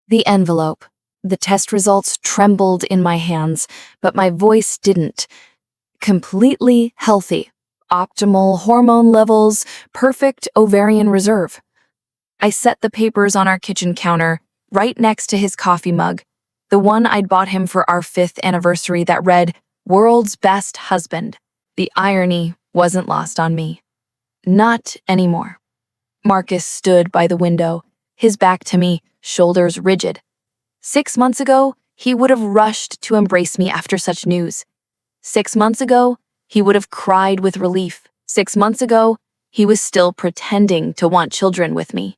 The envelope. The test results trembled in my hands, but my voice didn't. Completely healthy. Optimal hormone levels, perfect ovarian reserve. I set the papers on our kitchen counter, right next to his coffee mug, the one I'd bought him for our 5th anniversary that read, "World's Best Husband." The irony wasn't lost on me. Not anymore. Marcus stood by the window, his back to me, shoulders rigid. 6 months ago, he would have rushed to embrace me after such news. 6 months ago, he would have cried with relief. 6 months ago, he was still pretending to want children with me.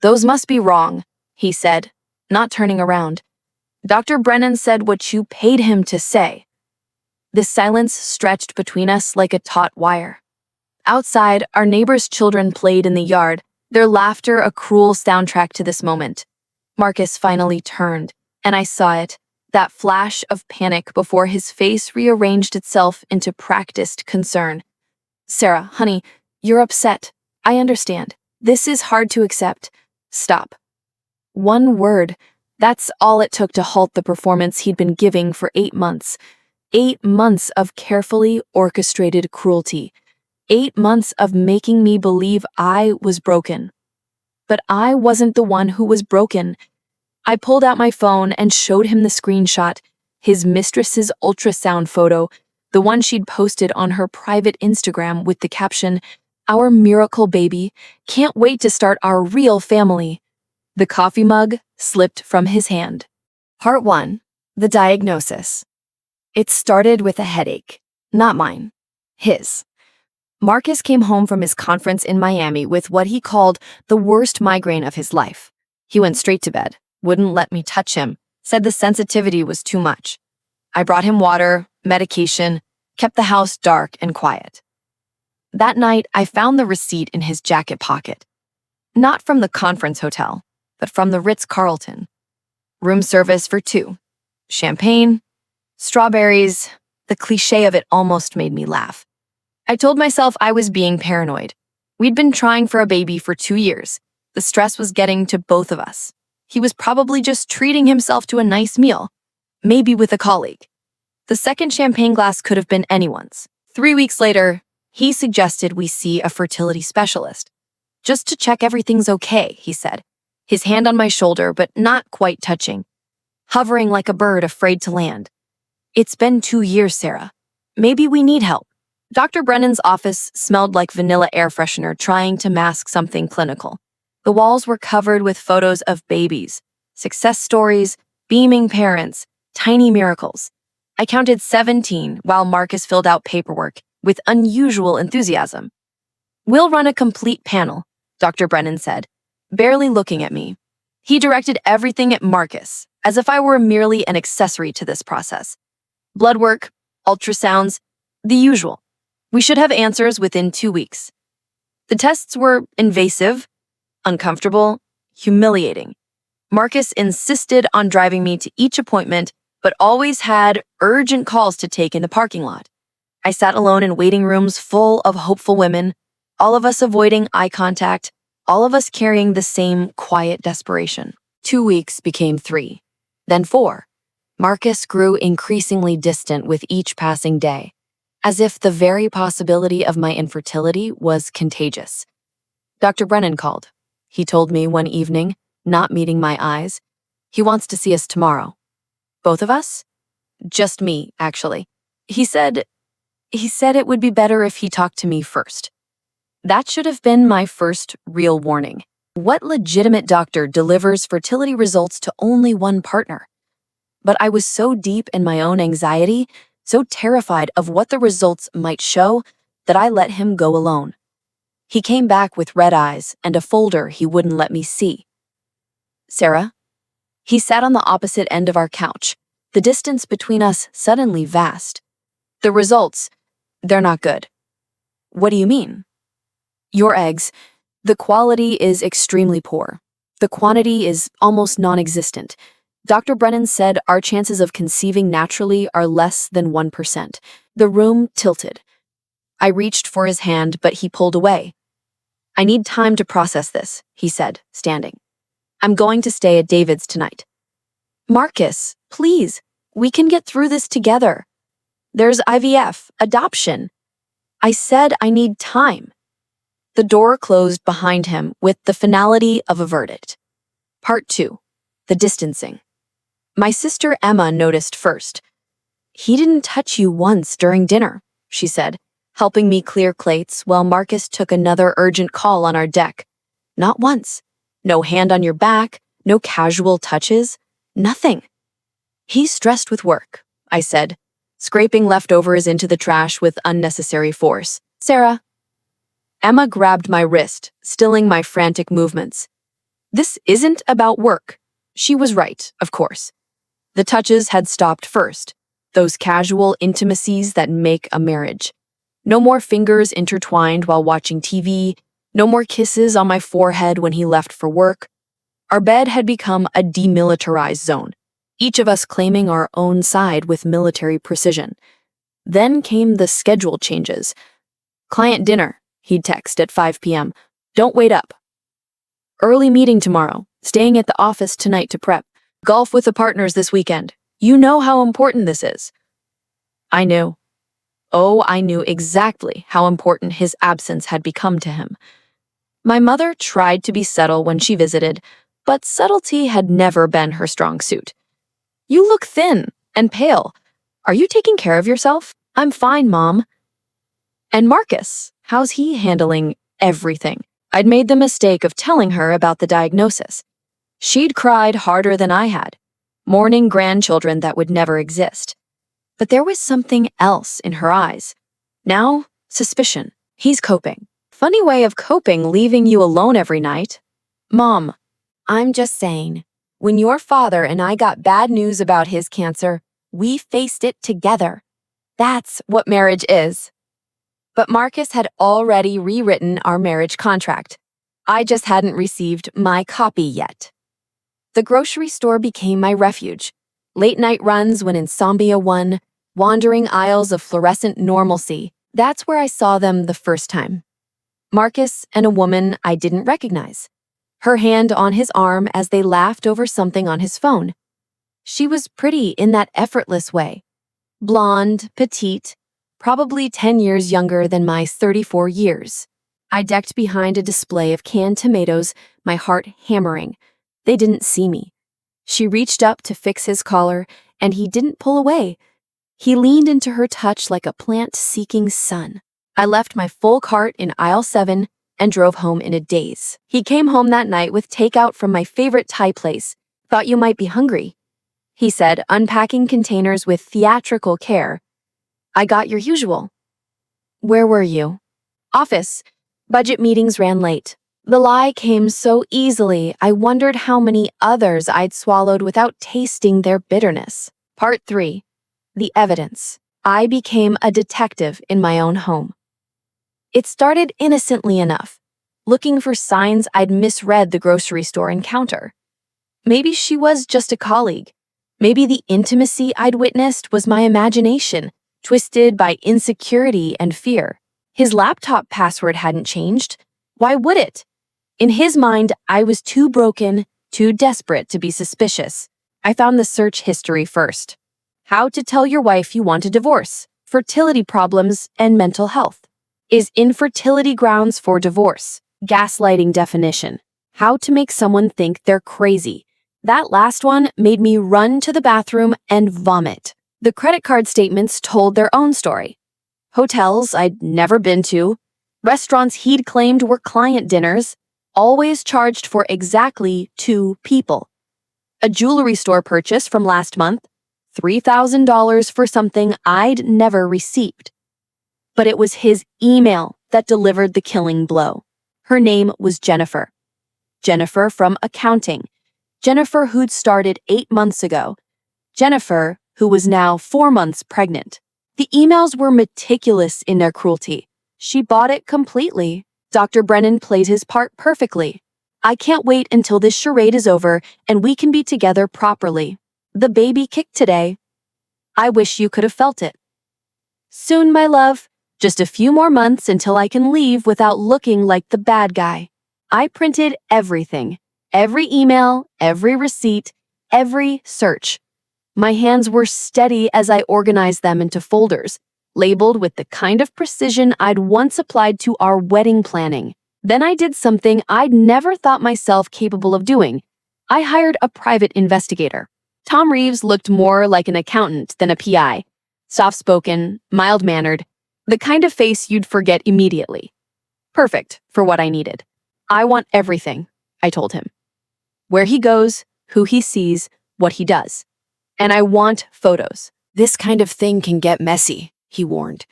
"Those must be wrong," he said, not turning around. "Dr. Brennan said what you paid him to say." The silence stretched between us like a taut wire. Outside, our neighbors' children played in the yard, their laughter a cruel soundtrack to this moment. Marcus finally turned, and I saw it, that flash of panic before his face rearranged itself into practiced concern. "Sarah, honey, you're upset. I understand. This is hard to accept. Stop." One word. That's all it took to halt the performance he'd been giving for 8 months. 8 months of carefully orchestrated cruelty. 8 months of making me believe I was broken. But I wasn't the one who was broken. I pulled out my phone and showed him the screenshot, his mistress's ultrasound photo, the one she'd posted on her private Instagram with the caption, "Our miracle baby, can't wait to start our real family." The coffee mug slipped from his hand. Part 1. The diagnosis. It started with a headache. Not mine. His. Marcus came home from his conference in Miami with what he called the worst migraine of his life. He went straight to bed, wouldn't let me touch him, said the sensitivity was too much. I brought him water, medication, kept the house dark and quiet. That night, I found the receipt in his jacket pocket. Not from the conference hotel, but from the Ritz-Carlton. Room service for 2. Champagne, strawberries, the cliché of it almost made me laugh. I told myself I was being paranoid. We'd been trying for a baby for 2 years. The stress was getting to both of us. He was probably just treating himself to a nice meal, maybe with a colleague. The second champagne glass could have been anyone's. 3 weeks later, he suggested we see a fertility specialist. "Just to check everything's okay," he said, his hand on my shoulder but not quite touching, hovering like a bird afraid to land. "It's been 2 years, Sarah. Maybe we need help." Dr. Brennan's office smelled like vanilla air freshener trying to mask something clinical. The walls were covered with photos of babies, success stories, beaming parents, tiny miracles. I counted 17 while Marcus filled out paperwork with unusual enthusiasm. "We'll run a complete panel," Dr. Brennan said, barely looking at me. He directed everything at Marcus, as if I were merely an accessory to this process. Blood work, ultrasounds, the usual. We should have answers within 2 weeks. The tests were invasive, uncomfortable, humiliating. Marcus insisted on driving me to each appointment, but always had urgent calls to take in the parking lot. I sat alone in waiting rooms full of hopeful women, all of us avoiding eye contact, all of us carrying the same quiet desperation. 2 weeks became 3, then 4. Marcus grew increasingly distant with each passing day, as if the very possibility of my infertility was contagious. Dr. Brennan called. He told me one evening, not meeting my eyes, he wants to see us tomorrow. Both of us? Just me, actually. He said it would be better if he talked to me first. That should have been my first real warning. What legitimate doctor delivers fertility results to only one partner? But I was so deep in my own anxiety, so terrified of what the results might show, that I let him go alone. He came back with red eyes and a folder he wouldn't let me see. "Sarah?" He sat on the opposite end of our couch, the distance between us suddenly vast. "The results, they're not good." "What do you mean?" "Your eggs, the quality is extremely poor. The quantity is almost non-existent. Dr. Brennan said our chances of conceiving naturally are less than 1%. The room tilted. I reached for his hand, but he pulled away. "I need time to process this," he said, standing. "I'm going to stay at David's tonight. Marcus, please, we can get through this together. There's IVF, adoption. I said I need time. The door closed behind him with the finality of a verdict. Part 2. The distancing. My sister Emma noticed first. He didn't touch you once during dinner, she said, helping me clear plates while Marcus took another urgent call on our deck. Not once. No hand on your back, no casual touches, nothing. He's stressed with work, I said, scraping leftovers into the trash with unnecessary force. Sarah. Emma grabbed my wrist, stilling my frantic movements. This isn't about work. She was right, of course. The touches had stopped first, those casual intimacies that make a marriage. No more fingers intertwined while watching TV, no more kisses on my forehead when he left for work. Our bed had become a demilitarized zone, each of us claiming our own side with military precision. Then came the schedule changes. Client dinner, he'd text at 5 p.m. Don't wait up. Early meeting tomorrow, staying at the office tonight to prep. Golf with the partners this weekend. You know how important this is. I knew. Oh, I knew exactly how important his absence had become to him. My mother tried to be subtle when she visited, but subtlety had never been her strong suit. You look thin and pale. Are you taking care of yourself? I'm fine, Mom. And Marcus, how's he handling everything? I'd made the mistake of telling her about the diagnosis. She'd cried harder than I had, mourning grandchildren that would never exist. But there was something else in her eyes. Now, suspicion. He's coping. Funny way of coping, leaving you alone every night. Mom, I'm just saying, when your father and I got bad news about his cancer, we faced it together. That's what marriage is. But Marcus had already rewritten our marriage contract. I just hadn't received my copy yet. The grocery store became my refuge. Late-night runs when insomnia won, wandering aisles of fluorescent normalcy. That's where I saw them the first time. Marcus and a woman I didn't recognize. Her hand on his arm as they laughed over something on his phone. She was pretty in that effortless way. Blonde, petite, probably 10 years younger than my 34 years. I ducked behind a display of canned tomatoes, my heart hammering. They didn't see me. She reached up to fix his collar, and he didn't pull away. He leaned into her touch like a plant-seeking sun. I left my full cart in aisle 7 and drove home in a daze. He came home that night with takeout from my favorite Thai place. Thought you might be hungry, he said, unpacking containers with theatrical care. I got your usual. Where were you? Office. Budget meetings ran late. The lie came so easily, I wondered how many others I'd swallowed without tasting their bitterness. Part 3. The evidence. I became a detective in my own home. It started innocently enough, looking for signs I'd misread the grocery store encounter. Maybe she was just a colleague. Maybe the intimacy I'd witnessed was my imagination, twisted by insecurity and fear. His laptop password hadn't changed. Why would it? In his mind, I was too broken, too desperate to be suspicious. I found the search history first. How to tell your wife you want a divorce, fertility problems, and mental health. Is infertility grounds for divorce? Gaslighting definition. How to make someone think they're crazy. That last one made me run to the bathroom and vomit. The credit card statements told their own story. Hotels I'd never been to, restaurants he'd claimed were client dinners, always charged for exactly 2 people. A jewelry store purchase from last month, $3,000 for something I'd never received. But it was his email that delivered the killing blow. Her name was Jennifer. Jennifer from accounting. Jennifer who'd started 8 months ago. Jennifer who was now 4 months pregnant. The emails were meticulous in their cruelty. She bought it completely. Dr. Brennan played his part perfectly. I can't wait until this charade is over and we can be together properly. The baby kicked today. I wish you could have felt it. Soon, my love. Just a few more months until I can leave without looking like the bad guy. I printed everything. Every email, every receipt, every search. My hands were steady as I organized them into folders, labeled with the kind of precision I'd once applied to our wedding planning. Then I did something I'd never thought myself capable of doing. I hired a private investigator. Tom Reeves looked more like an accountant than a PI. Soft-spoken, mild-mannered, the kind of face you'd forget immediately. Perfect for what I needed. I want everything, I told him. Where he goes, who he sees, what he does. And I want photos. This kind of thing can get messy, he warned.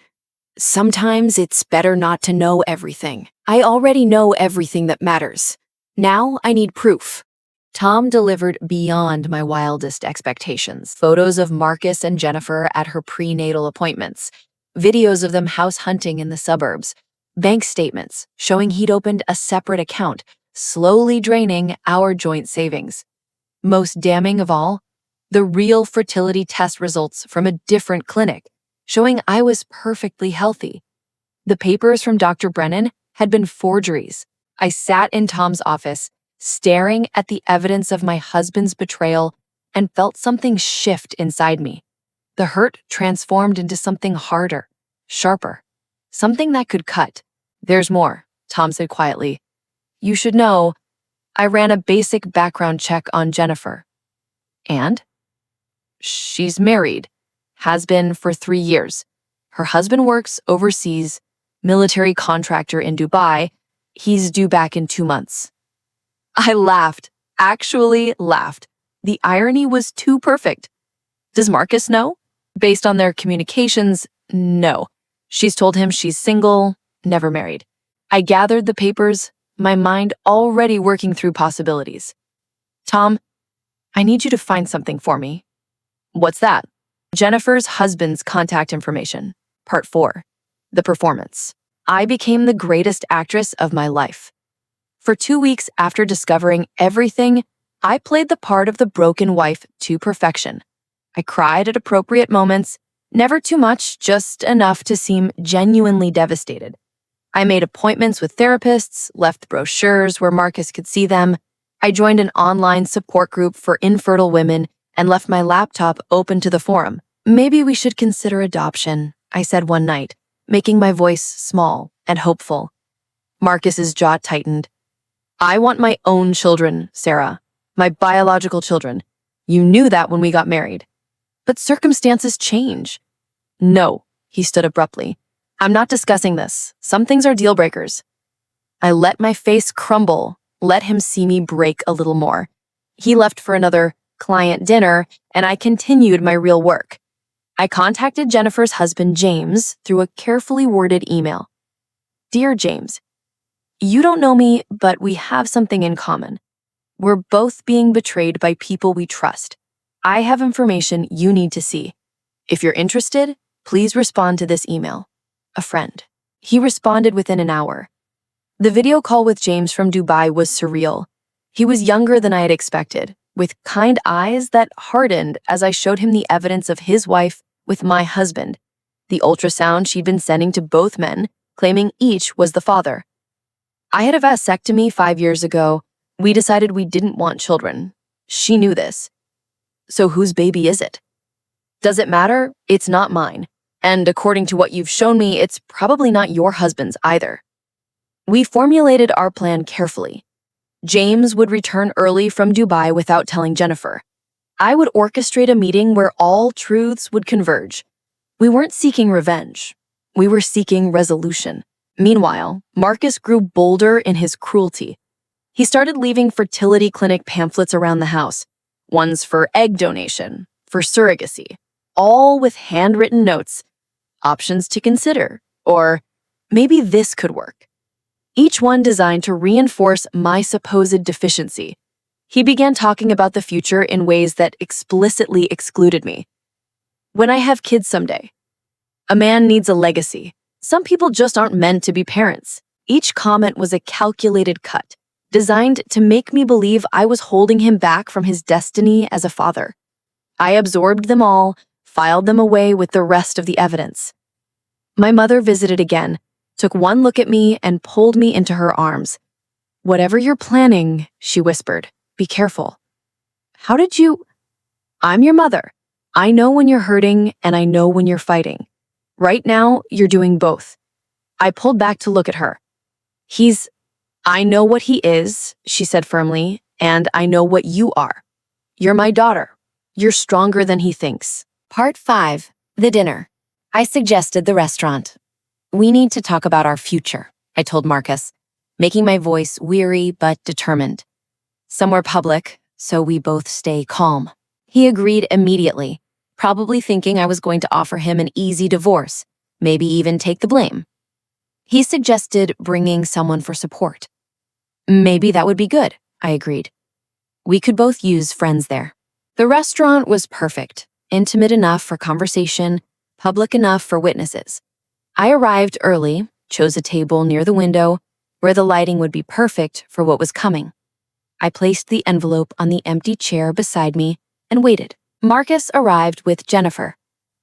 Sometimes it's better not to know everything. I already know everything that matters. Now I need proof. Tom delivered beyond my wildest expectations. Photos of Marcus and Jennifer at her prenatal appointments, videos of them house hunting in the suburbs, bank statements showing he'd opened a separate account, slowly draining our joint savings. Most damning of all, the real fertility test results from a different clinic, showing I was perfectly healthy. The papers from Dr. Brennan had been forgeries. I sat in Tom's office, staring at the evidence of my husband's betrayal, and felt something shift inside me. The hurt transformed into something harder, sharper, something that could cut. There's more, Tom said quietly. You should know, I ran a basic background check on Jennifer. And? She's married, has been for 3 years. Her husband works overseas, military contractor in Dubai. He's due back in 2 months. I laughed, actually laughed. The irony was too perfect. Does Marcus know? Based on their communications, no. She's told him she's single, never married. I gathered the papers, my mind already working through possibilities. Tom, I need you to find something for me. What's that? Jennifer's husband's contact information. Part 4. The performance. I became the greatest actress of my life. For 2 weeks after discovering everything, I played the part of the broken wife to perfection. I cried at appropriate moments, never too much, just enough to seem genuinely devastated. I made appointments with therapists, left brochures where Marcus could see them. I joined an online support group for infertile women and left my laptop open to the forum. Maybe we should consider adoption, I said one night, making my voice small and hopeful. Marcus's jaw tightened. I want my own children, Sarah. My biological children. You knew that when we got married. But circumstances change. No, he stood abruptly. I'm not discussing this. Some things are deal breakers. I let my face crumble, let him see me break a little more. He left for another client dinner, and I continued my real work. I contacted Jennifer's husband, James, through a carefully worded email. Dear James, you don't know me, but we have something in common. We're both being betrayed by people we trust. I have information you need to see. If you're interested, please respond to this email. A friend. He responded within an hour. The video call with James from Dubai was surreal. He was younger than I had expected, with kind eyes that hardened as I showed him the evidence of his wife with my husband, the ultrasound she'd been sending to both men, claiming each was the father. I had a vasectomy 5 years ago. We decided we didn't want children. She knew this. So whose baby is it? Does it matter? It's not mine. And according to what you've shown me, it's probably not your husband's either. We formulated our plan carefully. James would return early from Dubai without telling Jennifer. I would orchestrate a meeting where all truths would converge. We weren't seeking revenge. We were seeking resolution. Meanwhile, Marcus grew bolder in his cruelty. He started leaving fertility clinic pamphlets around the house, ones for egg donation, for surrogacy, all with handwritten notes, options to consider, or maybe this could work. Each one designed to reinforce my supposed deficiency. He began talking about the future in ways that explicitly excluded me. When I have kids someday, a man needs a legacy. Some people just aren't meant to be parents. Each comment was a calculated cut, designed to make me believe I was holding him back from his destiny as a father. I absorbed them all, filed them away with the rest of the evidence. My mother visited again, took one look at me, and pulled me into her arms. Whatever you're planning, she whispered, be careful. How did you? I'm your mother. I know when you're hurting and I know when you're fighting. Right now, you're doing both. I pulled back to look at her. I know what he is, she said firmly, and I know what you are. You're my daughter. You're stronger than he thinks. Part 5. The dinner. I suggested the restaurant. We need to talk about our future, I told Marcus, making my voice weary but determined. Somewhere public, so we both stay calm. He agreed immediately, probably thinking I was going to offer him an easy divorce, maybe even take the blame. He suggested bringing someone for support. Maybe that would be good, I agreed. We could both use friends there. The restaurant was perfect, intimate enough for conversation, public enough for witnesses. I arrived early, chose a table near the window, where the lighting would be perfect for what was coming. I placed the envelope on the empty chair beside me and waited. Marcus arrived with Jennifer.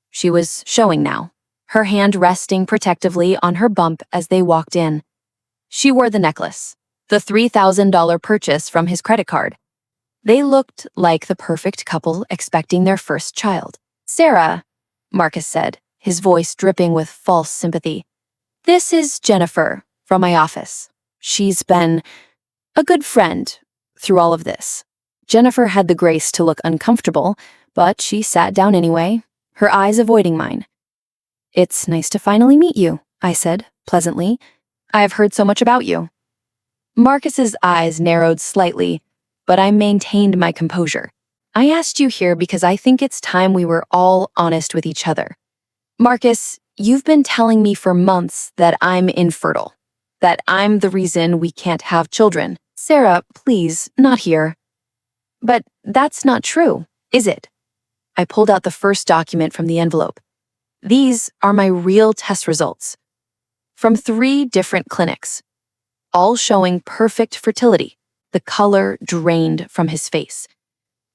She was showing now, her hand resting protectively on her bump as they walked in. She wore the necklace, the $3,000 purchase from his credit card. They looked like the perfect couple expecting their first child. "Sarah," Marcus said, his voice dripping with false sympathy. "This is Jennifer from my office. She's been a good friend through all of this." Jennifer had the grace to look uncomfortable, but she sat down anyway, her eyes avoiding mine. "It's nice to finally meet you," I said, pleasantly. "I have heard so much about you." Marcus's eyes narrowed slightly, but I maintained my composure. "I asked you here because I think it's time we were all honest with each other. Marcus, you've been telling me for months that I'm infertile, that I'm the reason we can't have children. Sarah, please, not here." "But that's not true, is it?" I pulled out the first document from the envelope. "These are my real test results from 3 different clinics, all showing perfect fertility, the color drained from his face.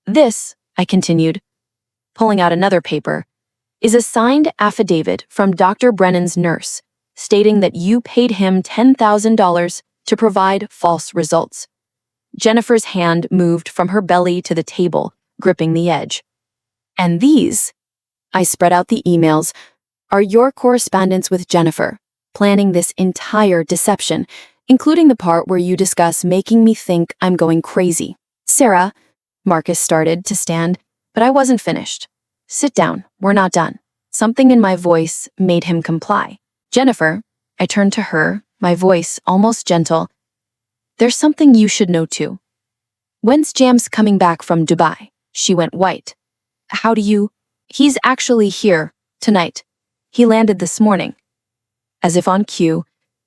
This," I continued, pulling out another paper, "is a signed affidavit from Dr. Brennan's nurse, stating that you paid him $10,000 to provide false results." Jennifer's hand moved from her belly to the table, gripping the edge. "And these," I spread out the emails, "are your correspondence with Jennifer, planning this entire deception, including the part where you discuss making me think I'm going crazy." "Sarah," Marcus started to stand, but I wasn't finished. "Sit down, we're not done." Something in my voice made him comply. "Jennifer," I turned to her, my voice almost gentle, "there's something you should know too. When's James coming back from Dubai?" She went white. "How do you—" "He's actually here, tonight. He landed this morning." As if on cue,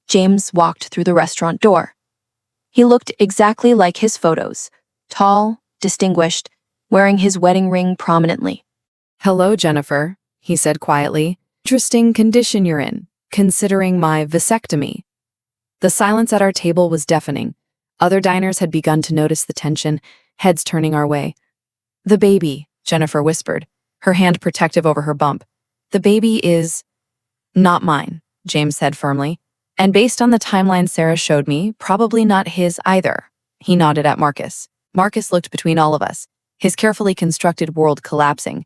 James walked through the restaurant door. He looked exactly like his photos, tall, distinguished, wearing his wedding ring prominently. "Hello, Jennifer," he said quietly. "Interesting condition you're in, considering my vasectomy." The silence at our table was deafening. Other diners had begun to notice the tension, heads turning our way. "The baby," Jennifer whispered, her hand protective over her bump. "The baby is not mine," James said firmly. "And based on the timeline Sarah showed me, probably not his either." He nodded at Marcus. Marcus looked between all of us, his carefully constructed world collapsing.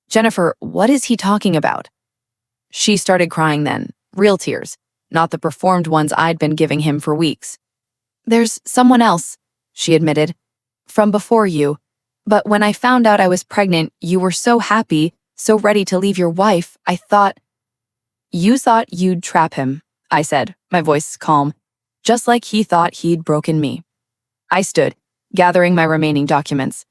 "Jennifer, what is he talking about?" She started crying then, real tears, not the performed ones I'd been giving him for weeks. "There's someone else," she admitted, "from before you. But when I found out I was pregnant, you were so happy, so ready to leave your wife, I thought—" "You thought you'd trap him," I said, my voice calm, just like he thought he'd broken me. I stood, gathering my remaining documents.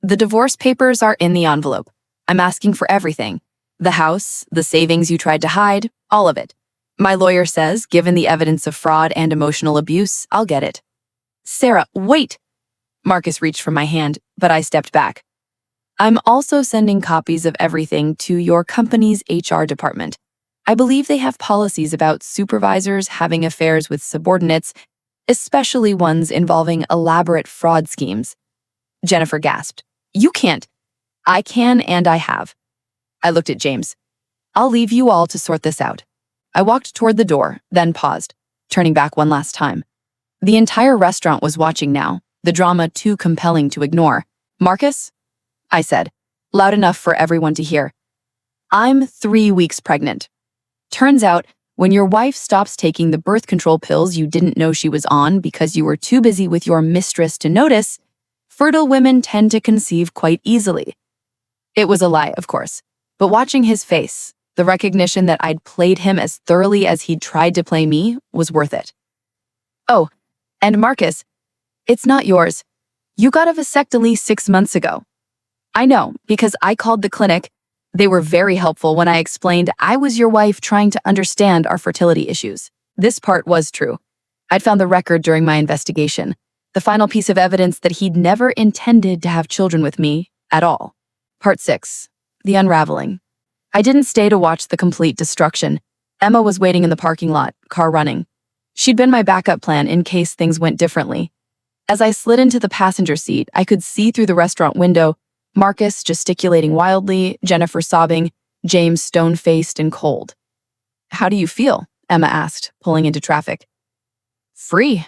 "The divorce papers are in the envelope. I'm asking for everything. The house, the savings you tried to hide, all of it. My lawyer says, given the evidence of fraud and emotional abuse, I'll get it." "Sarah, wait!" Marcus reached for my hand, but I stepped back. "I'm also sending copies of everything to your company's HR department. I believe they have policies about supervisors having affairs with subordinates, especially ones involving elaborate fraud schemes." Jennifer gasped. "You can't." "I can and I have." I looked at James. "I'll leave you all to sort this out." I walked toward the door, then paused, turning back one last time. The entire restaurant was watching now, the drama too compelling to ignore. "Marcus?" I said. loud enough for everyone to hear. I'm 3 weeks pregnant. Turns out, when your wife stops taking the birth control pills you didn't know she was on because you were too busy with your mistress to notice, fertile women tend to conceive quite easily. It was a lie, of course, but watching his face, the recognition that I'd played him as thoroughly as he'd tried to play me, was worth it. Oh, and Marcus, it's not yours. You got a vasectomy 6 months ago. I know, because I called the clinic. They were very helpful when I explained I was your wife trying to understand our fertility issues. This part was true. I'd found the record during my investigation, the final piece of evidence that he'd never intended to have children with me at all. Part 6. The unraveling. I didn't stay to watch the complete destruction. Emma was waiting in the parking lot, car running. She'd been my backup plan in case things went differently. As I slid into the passenger seat, I could see through the restaurant window Marcus gesticulating wildly, Jennifer sobbing, James stone-faced and cold. "How do you feel?" Emma asked, pulling into traffic. "Free."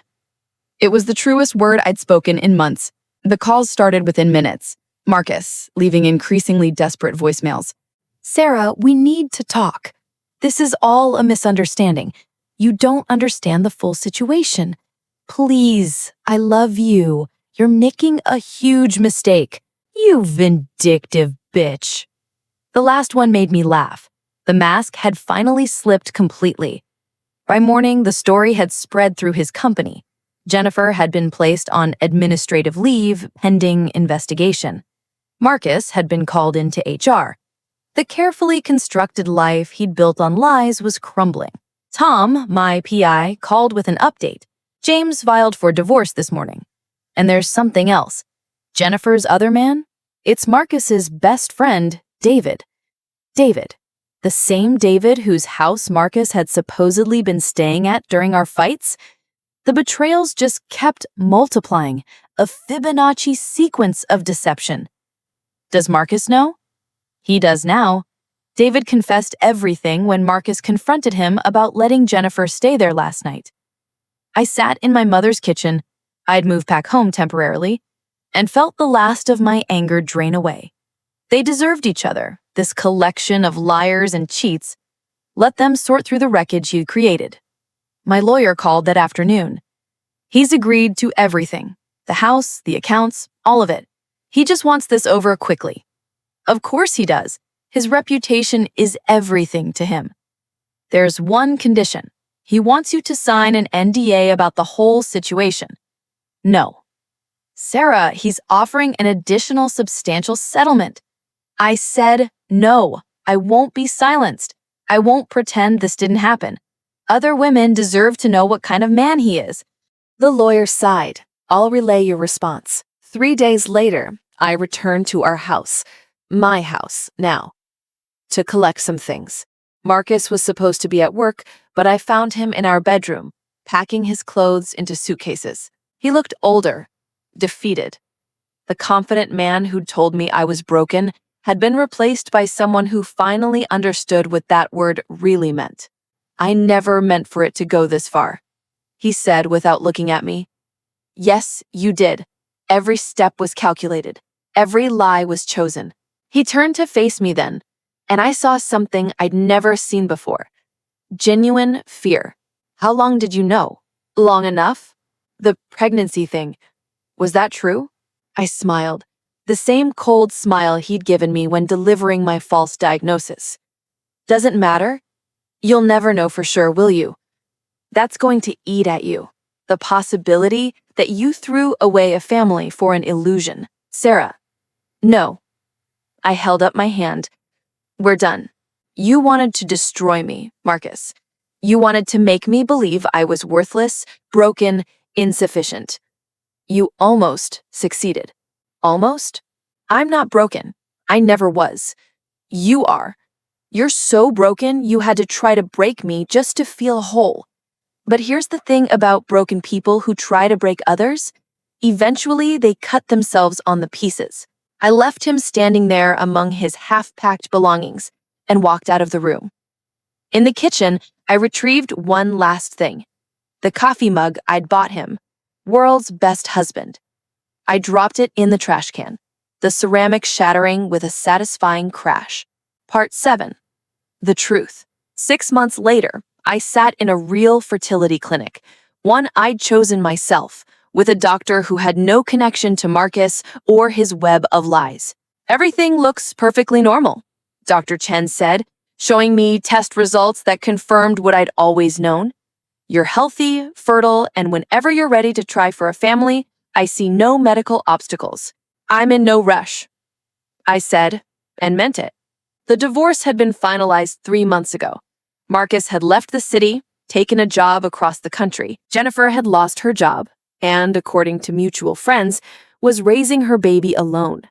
It was the truest word I'd spoken in months. The calls started within minutes. Marcus, leaving increasingly desperate voicemails. "Sarah, we need to talk. This is all a misunderstanding. You don't understand the full situation. Please, I love you. You're making a huge mistake. You vindictive bitch." The last one made me laugh. The mask had finally slipped completely. By morning, the story had spread through his company. Jennifer had been placed on administrative leave pending investigation. Marcus had been called into HR. The carefully constructed life he'd built on lies was crumbling. Tom, my PI, called with an update. James filed for divorce this morning. And there's something else. Jennifer's other man? It's Marcus's best friend, David. David. The same David whose house Marcus had supposedly been staying at during our fights? The betrayals just kept multiplying, a Fibonacci sequence of deception. Does Marcus know? He does now. David confessed everything when Marcus confronted him about letting Jennifer stay there last night. I sat in my mother's kitchen, I'd moved back home temporarily, and felt the last of my anger drain away. They deserved each other, this collection of liars and cheats. Let them sort through the wreckage he'd created. My lawyer called that afternoon. He's agreed to everything. The house, the accounts, all of it. He just wants this over quickly. Of course he does. His reputation is everything to him. There's one condition. He wants you to sign an NDA about the whole situation. No. Sarah, he's offering an additional substantial settlement. I said no. I won't be silenced. I won't pretend this didn't happen. Other women deserve to know what kind of man he is. The lawyer sighed. I'll relay your response. 3 days later, I returned to our house, my house now, to collect some things. Marcus was supposed to be at work, but I found him in our bedroom, packing his clothes into suitcases. He looked older, defeated. The confident man who'd told me I was broken had been replaced by someone who finally understood what that word really meant. I never meant for it to go this far, he said without looking at me. Yes, you did. Every step was calculated. Every lie was chosen. He turned to face me then, and I saw something I'd never seen before. Genuine fear. How long did you know? Long enough? The pregnancy thing. Was that true? I smiled. The same cold smile he'd given me when delivering my false diagnosis. Doesn't matter. You'll never know for sure, will you? That's going to eat at you. The possibility that you threw away a family for an illusion. Sarah. No. I held up my hand. We're done. You wanted to destroy me, Marcus. You wanted to make me believe I was worthless, broken, insufficient. You almost succeeded. Almost? I'm not broken. I never was. You are. You're so broken you had to try to break me just to feel whole. But here's the thing about broken people who try to break others. Eventually, they cut themselves on the pieces. I left him standing there among his half-packed belongings and walked out of the room. In the kitchen, I retrieved one last thing. The coffee mug I'd bought him. World's best husband. I dropped it in the trash can. the ceramic shattering with a satisfying crash. Part 7. The truth. 6 months later, I sat in a real fertility clinic, one I'd chosen myself, with a doctor who had no connection to Marcus or his web of lies. Everything looks perfectly normal, Dr. Chen said, showing me test results that confirmed what I'd always known. You're healthy, fertile, and whenever you're ready to try for a family, I see no medical obstacles. I'm in no rush, I said, and meant it. The divorce had been finalized 3 months ago. Marcus had left the city, taken a job across the country. Jennifer had lost her job and, according to mutual friends, was raising her baby alone.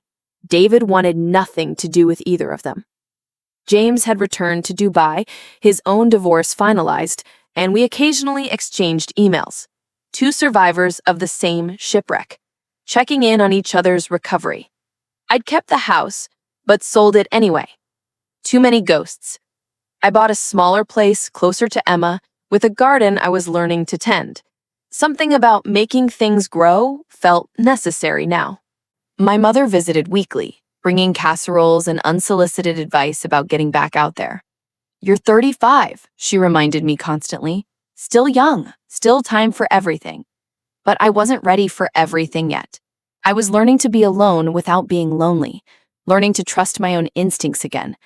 David wanted nothing to do with either of them. James had returned to Dubai, his own divorce finalized, and we occasionally exchanged emails. Two survivors of the same shipwreck, checking in on each other's recovery. I'd kept the house, but sold it anyway. Too many ghosts. I bought a smaller place closer to Emma with a garden I was learning to tend. Something about making things grow felt necessary now. My mother visited weekly, bringing casseroles and unsolicited advice about getting back out there. You're 35, she reminded me constantly. Still young, still time for everything. But I wasn't ready for everything yet. I was learning to be alone without being lonely, learning to trust my own instincts again,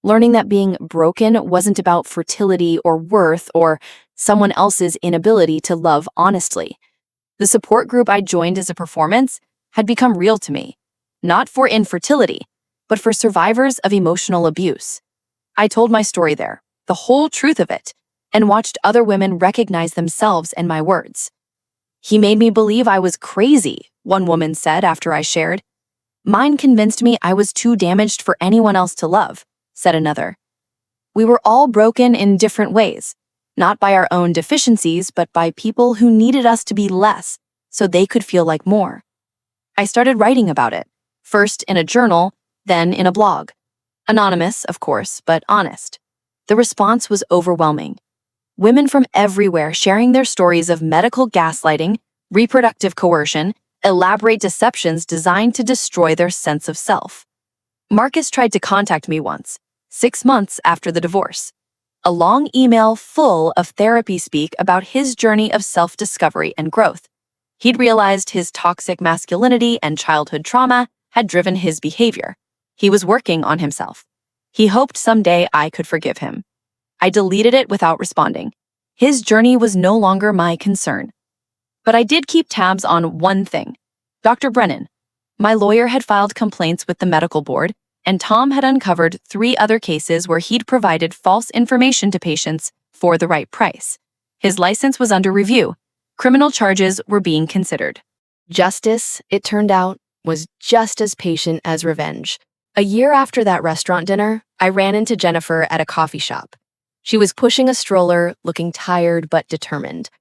learning that being broken wasn't about fertility or worth or someone else's inability to love honestly. The support group I joined as a performance had become real to me, not for infertility, but for survivors of emotional abuse. I told my story there, the whole truth of it, and watched other women recognize themselves in my words. He made me believe I was crazy, one woman said after I shared. Mine convinced me I was too damaged for anyone else to love, said another. We were all broken in different ways, not by our own deficiencies, but by people who needed us to be less so they could feel like more. I started writing about it, first in a journal, then in a blog. Anonymous, of course, but honest. The response was overwhelming. Women from everywhere sharing their stories of medical gaslighting, reproductive coercion, elaborate deceptions designed to destroy their sense of self. Marcus tried to contact me once, 6 months after the divorce. A long email full of therapy speak about his journey of self-discovery and growth. He'd realized his toxic masculinity and childhood trauma had driven his behavior. He was working on himself. He hoped someday I could forgive him. I deleted it without responding. His journey was no longer my concern. But I did keep tabs on one thing. Dr. Brennan. My lawyer had filed complaints with the medical board, and Tom had uncovered 3 other cases where he'd provided false information to patients for the right price. His license was under review. Criminal charges were being considered. Justice, it turned out, was just as patient as revenge. A year after that restaurant dinner, I ran into Jennifer at a coffee shop. She was pushing a stroller, looking tired but determined.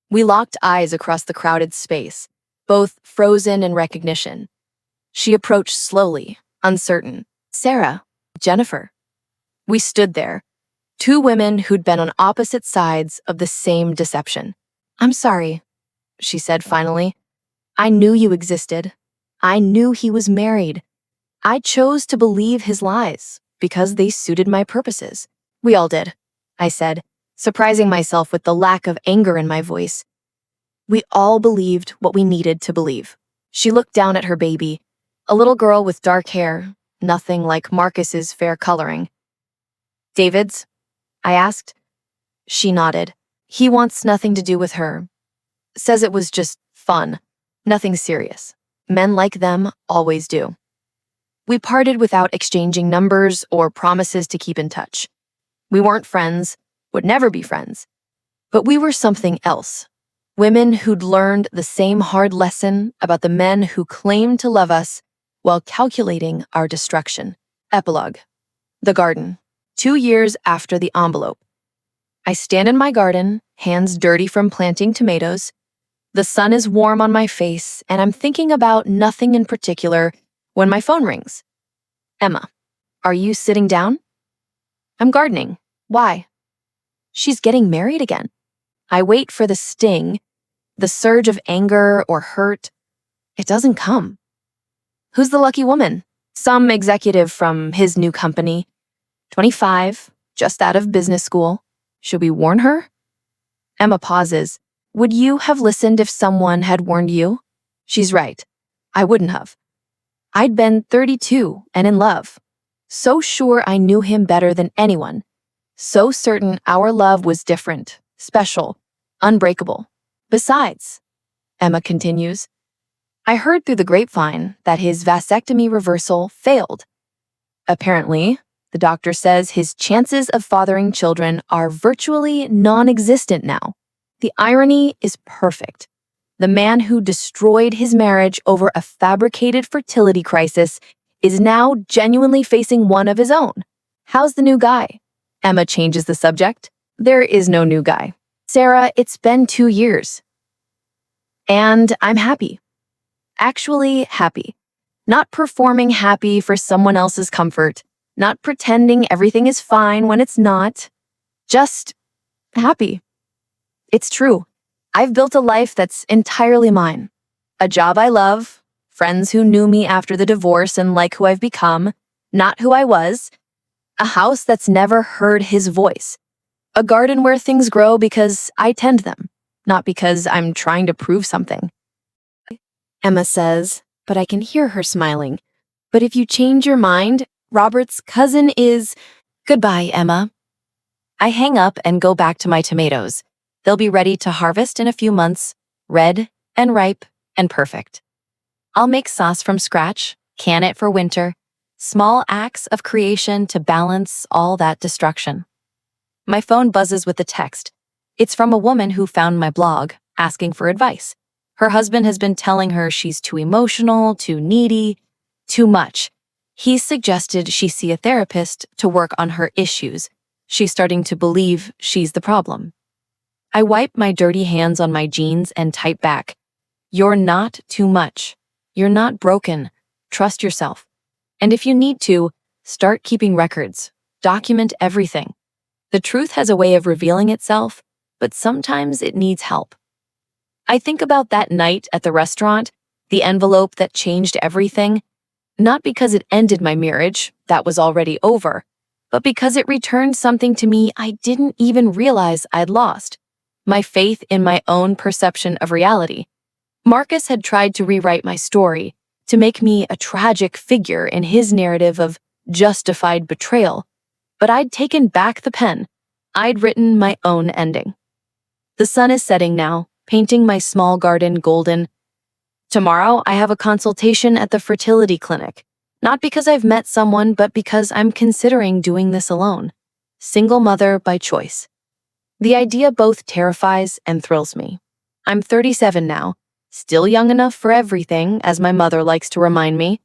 We locked eyes across the crowded space, both frozen in recognition. She approached slowly, uncertain. Sarah, Jennifer. We stood there, 2 women who'd been on opposite sides of the same deception. I'm sorry, she said finally. I knew you existed. I knew he was married. I chose to believe his lies because they suited my purposes. We all did, I said, surprising myself with the lack of anger in my voice. We all believed what we needed to believe. She looked down at her baby, a little girl with dark hair, nothing like Marcus's fair coloring. David's? I asked. She nodded. He wants nothing to do with her. Says it was just fun, nothing serious. Men like them always do. We parted without exchanging numbers or promises to keep in touch. We weren't friends, would never be friends. But we were something else. Women who'd learned the same hard lesson about the men who claimed to love us while calculating our destruction. Epilogue. The garden. 2 years after the envelope. I stand in my garden, hands dirty from planting tomatoes. The sun is warm on my face, and I'm thinking about nothing in particular when my phone rings. Emma, are you sitting down? I'm gardening. Why? She's getting married again. I wait for the sting, the surge of anger or hurt. It doesn't come. Who's the lucky woman? Some executive from his new company. 25, just out of business school. Should we warn her? Emma pauses. Would you have listened if someone had warned you? She's right. I wouldn't have. I'd been 32 and in love. So sure I knew him better than anyone. So certain our love was different, special, unbreakable. Besides, Emma continues, I heard through the grapevine that his vasectomy reversal failed. Apparently, the doctor says his chances of fathering children are virtually non-existent now. The irony is perfect. The man who destroyed his marriage over a fabricated fertility crisis is now genuinely facing one of his own. How's the new guy? Emma changes the subject. There is no new guy. Sarah, it's been 2 years. And I'm happy. Actually happy. Not performing happy for someone else's comfort. Not pretending everything is fine when it's not. Just happy. It's true. I've built a life that's entirely mine. A job I love, friends who knew me after the divorce and like who I've become, not who I was, a house that's never heard his voice, a garden where things grow because I tend them, not because I'm trying to prove something. Emma says, but I can hear her smiling. But if you change your mind, Robert's cousin is… Goodbye, Emma. I hang up and go back to my tomatoes. They'll be ready to harvest in a few months, red and ripe and perfect. I'll make sauce from scratch, can it for winter, small acts of creation to balance all that destruction. My phone buzzes with a text. It's from a woman who found my blog, asking for advice. Her husband has been telling her she's too emotional, too needy, too much. He's suggested she see a therapist to work on her issues. She's starting to believe she's the problem. I wipe my dirty hands on my jeans and type back. You're not too much. You're not broken. Trust yourself. And if you need to, start keeping records. Document everything. The truth has a way of revealing itself, but sometimes it needs help. I think about that night at the restaurant, the envelope that changed everything, not because it ended my marriage, that was already over, but because it returned something to me I didn't even realize I'd lost. My faith in my own perception of reality. Marcus had tried to rewrite my story, to make me a tragic figure in his narrative of justified betrayal, but I'd taken back the pen. I'd written my own ending. The sun is setting now, painting my small garden golden. Tomorrow, I have a consultation at the fertility clinic, not because I've met someone, but because I'm considering doing this alone. Single mother by choice. The idea both terrifies and thrills me. I'm 37 now, still young enough for everything, as my mother likes to remind me,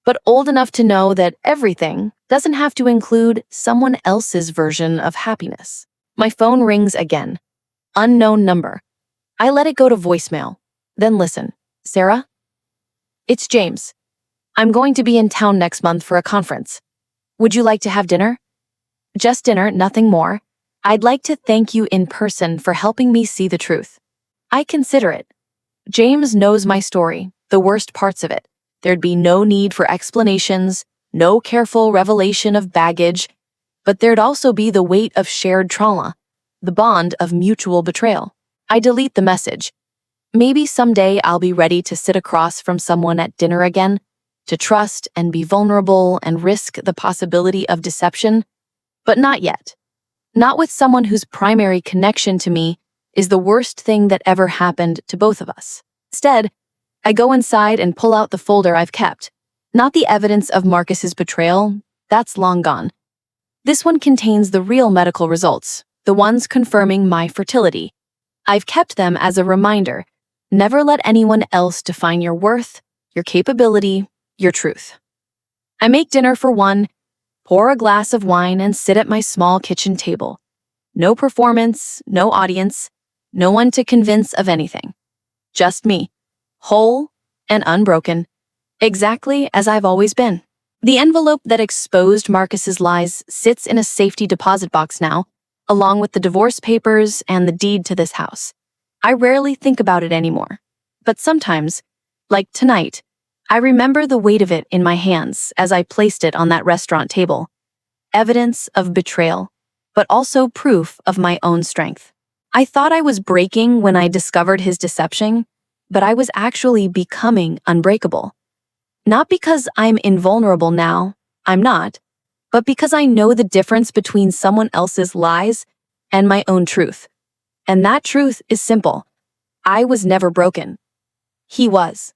but old enough to know that everything doesn't have to include someone else's version of happiness. My phone rings again. Unknown number. I let it go to voicemail, then listen. Sarah? It's James. I'm going to be in town next month for a conference. Would you like to have dinner? Just dinner, nothing more. I'd like to thank you in person for helping me see the truth. I consider it. James knows my story, the worst parts of it. There'd be no need for explanations, no careful revelation of baggage, but there'd also be the weight of shared trauma, the bond of mutual betrayal. I delete the message. Maybe someday I'll be ready to sit across from someone at dinner again, to trust and be vulnerable and risk the possibility of deception, but not yet. Not with someone whose primary connection to me is the worst thing that ever happened to both of us. Instead, I go inside and pull out the folder I've kept. Not the evidence of Marcus's betrayal, that's long gone. This one contains the real medical results, the ones confirming my fertility. I've kept them as a reminder. Never let anyone else define your worth, your capability, your truth. I make dinner for one, pour a glass of wine, and sit at my small kitchen table. No performance, no audience, no one to convince of anything. Just me, whole and unbroken, exactly as I've always been. The envelope that exposed Marcus's lies sits in a safety deposit box now, along with the divorce papers and the deed to this house. I rarely think about it anymore, but sometimes, like tonight, I remember the weight of it in my hands as I placed it on that restaurant table. Evidence of betrayal, but also proof of my own strength. I thought I was breaking when I discovered his deception, but I was actually becoming unbreakable. Not because I'm invulnerable now, I'm not, but because I know the difference between someone else's lies and my own truth. And that truth is simple. I was never broken. He was.